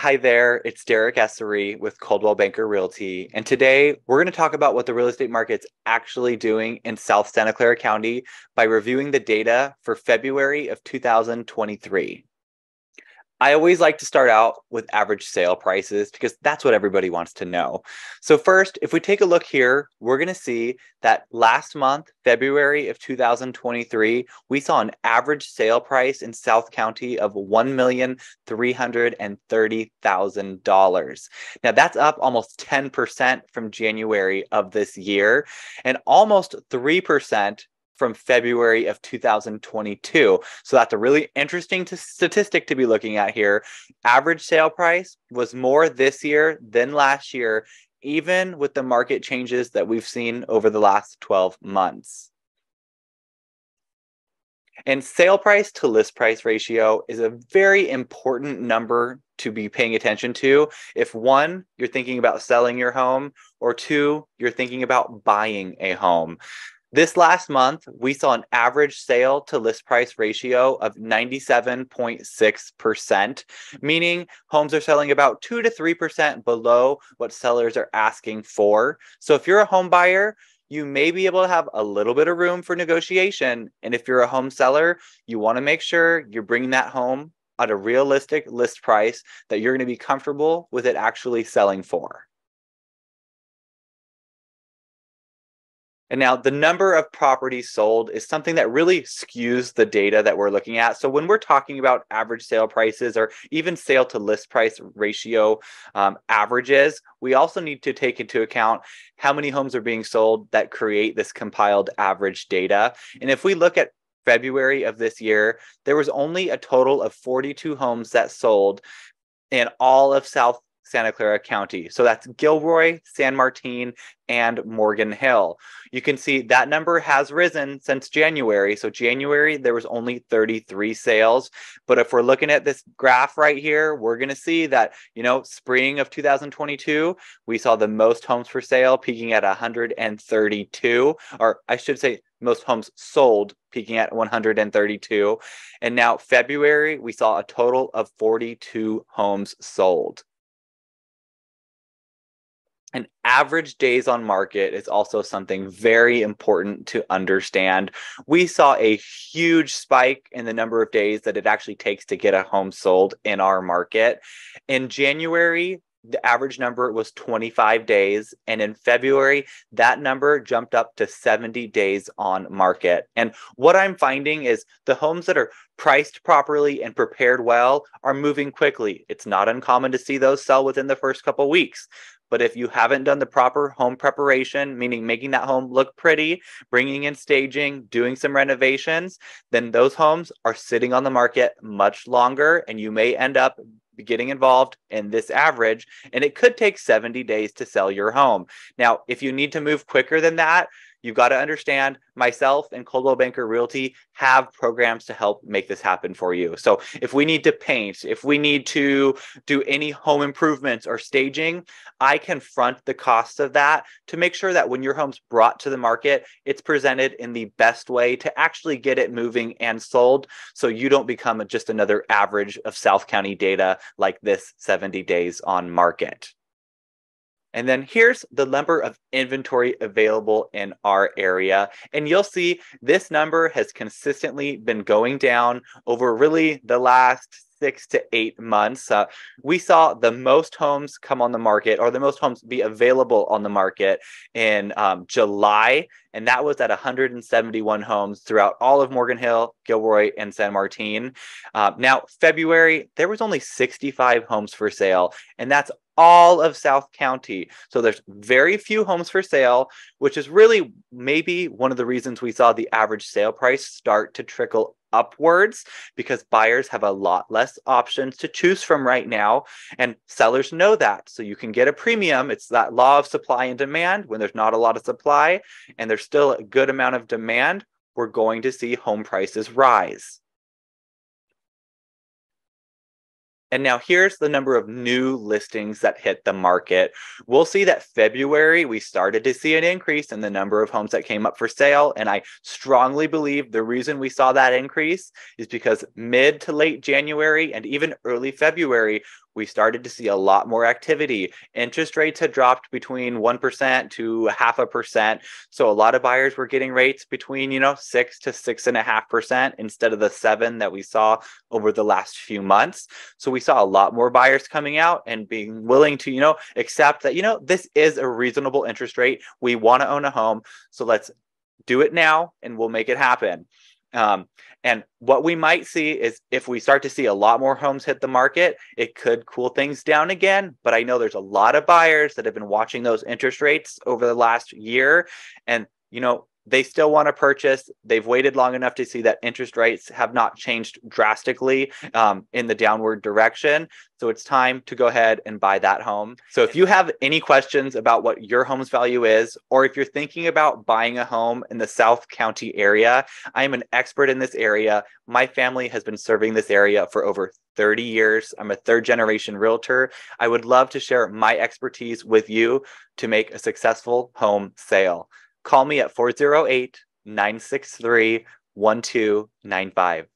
Hi there, it's Derek Essary with Coldwell Realty, and today we're going to talk about what the real estate market's actually doing in South Santa Clara County by reviewing the data for February of 2023. I always like to start out with average sale prices because that's what everybody wants to know. So first, if we take a look here, we're going to see that last month, February of 2023, we saw an average sale price in South County of $1,330,000. Now that's up almost 10% from January of this year and almost 3% from February of 2022. So that's a really interesting statistic to be looking at here. Average sale price was more this year than last year, even with the market changes that we've seen over the last 12 months. And sale price to list price ratio is a very important number to be paying attention to if one, you're thinking about selling your home, or two, you're thinking about buying a home. This last month, we saw an average sale to list price ratio of 97.6%, meaning homes are selling about 2 to 3% below what sellers are asking for. So if you're a home buyer, you may be able to have a little bit of room for negotiation. And if you're a home seller, you want to make sure you're bringing that home at a realistic list price that you're going to be comfortable with it actually selling for. And now the number of properties sold is something that really skews the data that we're looking at. So when we're talking about average sale prices or even sale to list price ratio averages, we also need to take into account how many homes are being sold that create this compiled average data. And if we look at February of this year, there was only a total of 42 homes that sold in all of South Santa Clara County. So that's Gilroy, San Martin, and Morgan Hill. You can see that number has risen since January. So January, there was only 33 sales. But if we're looking at this graph right here, we're going to see that, spring of 2022, we saw the most homes for sale peaking at 132, or I should say most homes sold peaking at 132. And now February, we saw a total of 42 homes sold. And average days on market is also something very important to understand. We saw a huge spike in the number of days that it actually takes to get a home sold in our market. In January, the average number was 25 days. And in February, that number jumped up to 70 days on market. And what I'm finding is the homes that are priced properly and prepared well are moving quickly. It's not uncommon to see those sell within the first couple weeks. But if you haven't done the proper home preparation, meaning making that home look pretty, bringing in staging, doing some renovations, then those homes are sitting on the market much longer, and you may end up getting involved in this average, and it could take 70 days to sell your home. Now, if you need to move quicker than that, you've got to understand myself and Coldwell Banker Realty have programs to help make this happen for you. So if we need to paint, if we need to do any home improvements or staging, I can front the cost of that to make sure that when your home's brought to the market, it's presented in the best way to actually get it moving and sold, so you don't become just another average of South County data like this 70 days on market. And then here's the number of inventory available in our area. And you'll see this number has consistently been going down over really the last 6 to 8 months. We saw the most homes come on the market, or the most homes be available on the market in July, and that was at 171 homes throughout all of Morgan Hill, Gilroy, and San Martin. Now, February, there was only 65 homes for sale, and that's all of South County. So there's very few homes for sale, which is really maybe one of the reasons we saw the average sale price start to trickle upwards, because buyers have a lot less options to choose from right now, and sellers know that. So you can get a premium. It's that law of supply and demand. When there's not a lot of supply and there's still a good amount of demand, we're going to see home prices rise. And now here's the number of new listings that hit the market. We'll see that February, we started to see an increase in the number of homes that came up for sale. And I strongly believe the reason we saw that increase is because mid to late January and even early February, we started to see a lot more activity. Interest rates had dropped between 1% to 0.5%. So a lot of buyers were getting rates between, 6 to 6.5% instead of the 7 that we saw over the last few months. So we saw a lot more buyers coming out and being willing to, accept that, this is a reasonable interest rate. We want to own a home. So let's do it now and we'll make it happen. And what we might see is if we start to see a lot more homes hit the market, it could cool things down again. But I know there's a lot of buyers that have been watching those interest rates over the last year. And, they still want to purchase. They've waited long enough to see that interest rates have not changed drastically in the downward direction. So it's time to go ahead and buy that home. So if you have any questions about what your home's value is, or if you're thinking about buying a home in the South County area, I am an expert in this area. My family has been serving this area for over 30 years. I'm a third-generation realtor. I would love to share my expertise with you to make a successful home sale. Call me at 408-963-1295.